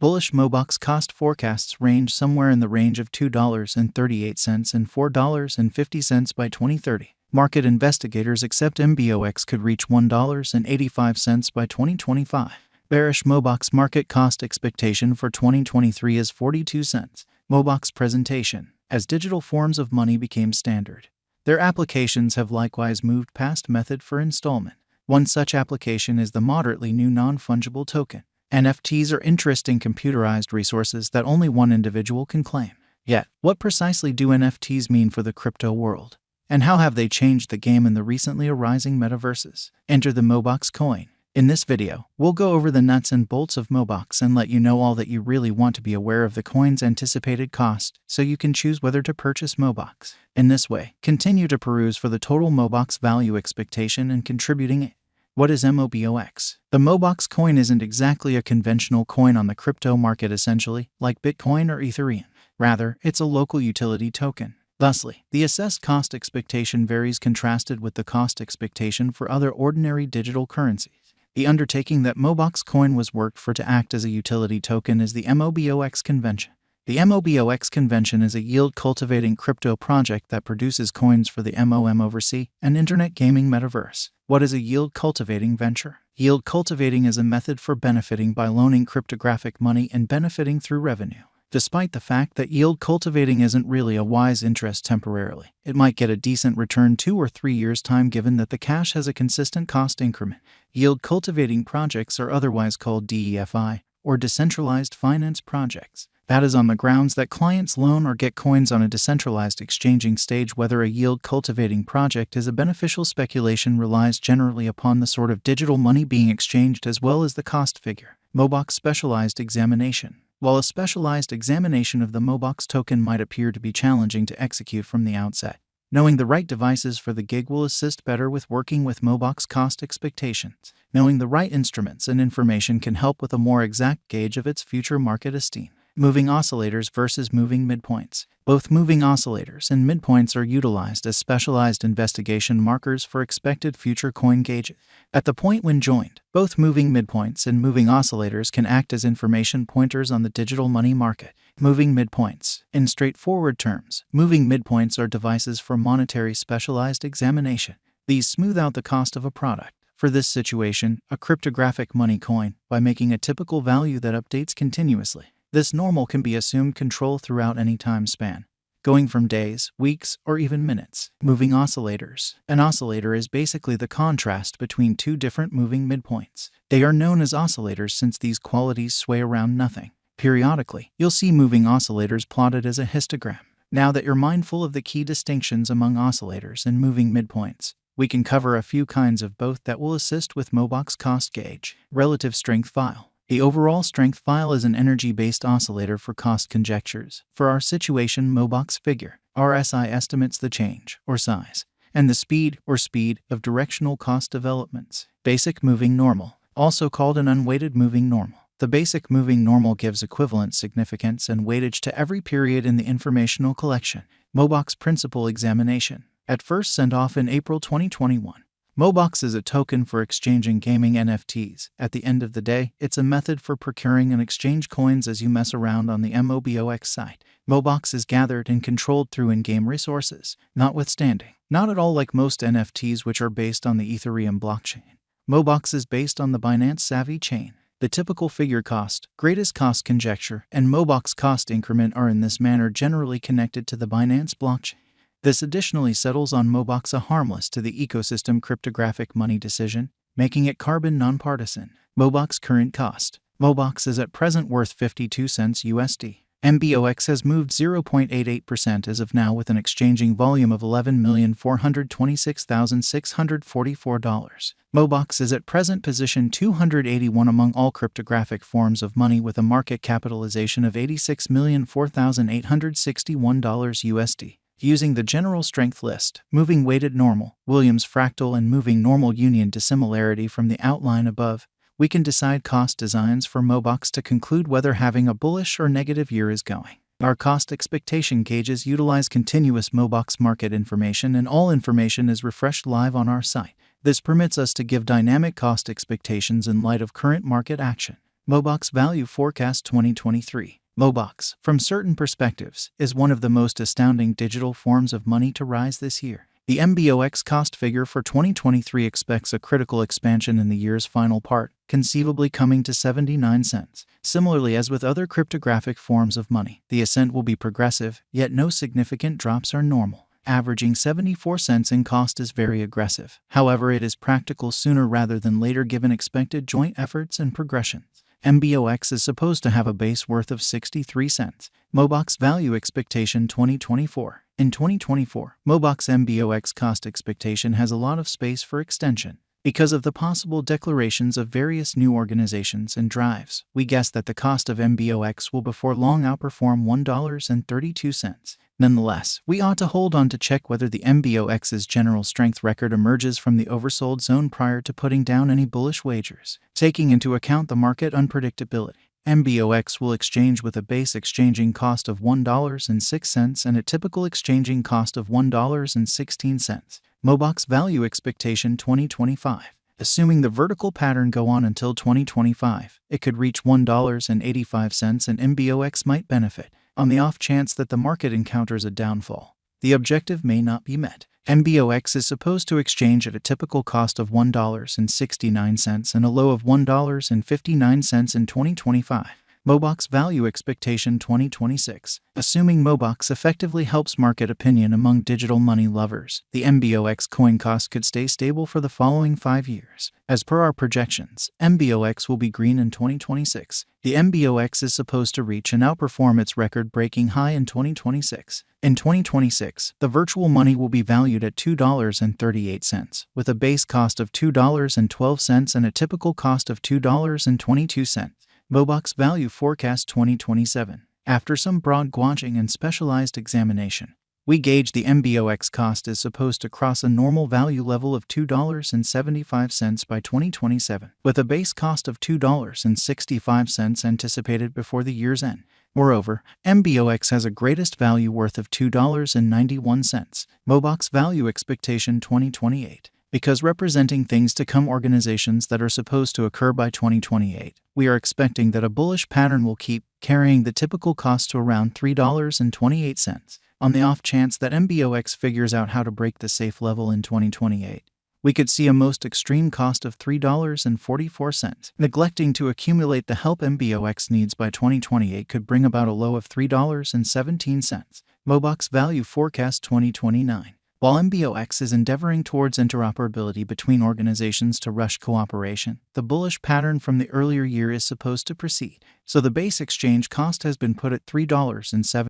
Bullish Mobox cost forecasts range somewhere in the range of $2.38 and $4.50 by 2030. Market investigators accept Mbox could reach $1.85 by 2025. Bearish Mobox market cost expectation for 2023 is 42 cents. Mobox presentation. As digital forms of money became standard, their applications have likewise moved past method for installment. One such application is the moderately new non-fungible token. NFTs are interesting computerized resources that only one individual can claim. Yet, what precisely do NFTs mean for the crypto world? And how have they changed the game in the recently arising metaverses? Enter the Mobox coin. In this video, we'll go over the nuts and bolts of Mobox and let you know all that you really want to be aware of the coin's anticipated cost, so you can choose whether to purchase Mobox. In this way, continue to peruse for the total Mobox value expectation and contributing it. What is Mobox? The Mobox coin isn't exactly a conventional coin on the crypto market essentially, like Bitcoin or Ethereum. Rather, it's a local utility token. Thusly, the assessed cost expectation varies contrasted with the cost expectation for other ordinary digital currencies. The undertaking that Mobox coin was worked for to act as a utility token is the Mobox convention. The Mobox convention is a yield-cultivating crypto project that produces coins for the MOM an internet gaming metaverse. What is a yield-cultivating venture? Yield-cultivating is a method for benefiting by loaning cryptographic money and benefiting through revenue. Despite the fact that yield cultivating isn't really a wise interest temporarily, it might get a decent return 2 or 3 years' time given that the cash has a consistent cost increment. Yield cultivating projects are otherwise called DeFi, or decentralized finance projects. That is on the grounds that clients loan or get coins on a decentralized exchanging stage. Whether a yield cultivating project is a beneficial speculation relies generally upon the sort of digital money being exchanged as well as the cost figure. Mobox specialized examination. While a specialized examination of the Mobox token might appear to be challenging to execute from the outset, knowing the right devices for the gig will assist better with working with Mobox cost expectations. Knowing the right instruments and information can help with a more exact gauge of its future market esteem. Moving oscillators versus moving midpoints. Both moving oscillators and midpoints are utilized as specialized investigation markers for expected future coin gauges. At the point when joined, both moving midpoints and moving oscillators can act as information pointers on the digital money market. Moving midpoints. In straightforward terms, moving midpoints are devices for monetary specialized examination. These smooth out the cost of a product. For this situation, a cryptographic money coin, by making a typical value that updates continuously. This normal can be assumed control throughout any time span, going from days, weeks, or even minutes. Moving oscillators. An oscillator is basically the contrast between two different moving midpoints. They are known as oscillators since these qualities sway around nothing. Periodically, you'll see moving oscillators plotted as a histogram. Now that you're mindful of the key distinctions among oscillators and moving midpoints, we can cover a few kinds of both that will assist with Mobox cost gauge. Relative strength file. The overall strength file is an energy-based oscillator for cost conjectures. For our situation, Mobox figure, RSI estimates the change, or size, and the speed, or speed, of directional cost developments. Basic moving normal, also called an unweighted moving normal. The basic moving normal gives equivalent significance and weightage to every period in the informational collection. Mobox principal examination. At first sent off in April 2021. Mobox is a token for exchanging gaming NFTs. At the end of the day, it's a method for procuring and exchange coins as you mess around on the Mobox site. Mobox is gathered and controlled through in-game resources. Notwithstanding, not at all like most NFTs which are based on the Ethereum blockchain. Mobox is based on the Binance Savvy chain. The typical figure cost, greatest cost conjecture, and Mobox cost increment are in this manner generally connected to the Binance blockchain. This additionally settles on Mobox a harmless to the ecosystem cryptographic money decision, making it carbon nonpartisan. Mobox current cost. Mobox is at present worth 52 cents USD. Mbox has moved 0.88% as of now with an exchanging volume of $11,426,644. Mobox is at present position 281 among all cryptographic forms of money with a market capitalization of $86,004,861 USD. Using the general strength list, moving weighted normal, Williams fractal and moving normal union dissimilarity from the outline above, we can decide cost designs for Mobox to conclude whether having a bullish or negative year is going. Our cost expectation gauges utilize continuous Mobox market information and all information is refreshed live on our site. This permits us to give dynamic cost expectations in light of current market action. Mobox Value Forecast 2023. Mobox, from certain perspectives, is one of the most astounding digital forms of money to rise this year. The Mbox cost figure for 2023 expects a critical expansion in the year's final part, conceivably coming to 79 cents. Similarly, as with other cryptographic forms of money, the ascent will be progressive, yet no significant drops are normal. Averaging 74 cents in cost is very aggressive. However, it is practical sooner rather than later given expected joint efforts and progressions. Mbox is supposed to have a base worth of 63 cents. Mobox Value Expectation 2024. In 2024, Mobox Mbox cost expectation has a lot of space for extension. Because of the possible declarations of various new organizations and drives, we guess that the cost of Mbox will before long outperform $1.32. Nonetheless, we ought to hold on to check whether the Mbox's general strength record emerges from the oversold zone prior to putting down any bullish wagers. Taking into account the market unpredictability, Mbox will exchange with a base exchanging cost of $1.06 and a typical exchanging cost of $1.16. Mobox Value Expectation 2025. Assuming the vertical pattern go on until 2025, it could reach $1.85 and Mbox might benefit. On the off chance that the market encounters a downfall, the objective may not be met. Mbox is supposed to exchange at a typical cost of $1.69 and a low of $1.59 in 2025. Mobox Value Expectation 2026. Assuming Mobox effectively helps market opinion among digital money lovers, the Mbox coin cost could stay stable for the following 5 years. As per our projections, Mbox will be green in 2026. The Mbox is supposed to reach and outperform its record-breaking high in 2026. In 2026, the virtual money will be valued at $2.38, with a base cost of $2.12 and a typical cost of $2.22. Mobox Value Forecast 2027. After some broad gauging and specialized examination, we gauge the Mbox cost is supposed to cross a normal value level of $2.75 by 2027, with a base cost of $2.65 anticipated before the year's end. Moreover, Mbox has a greatest value worth of $2.91. Mobox Value Expectation 2028. Because representing things to come organizations that are supposed to occur by 2028, we are expecting that a bullish pattern will keep carrying the typical cost to around $3.28. On the off chance that Mbox figures out how to break the safe level in 2028, we could see a most extreme cost of $3.44. Neglecting to accumulate the help Mbox needs by 2028 could bring about a low of $3.17. Mobox Value Forecast 2029. While Mbox is endeavoring towards interoperability between organizations to rush cooperation, the bullish pattern from the earlier year is supposed to proceed, so the base exchange cost has been put at $3.07.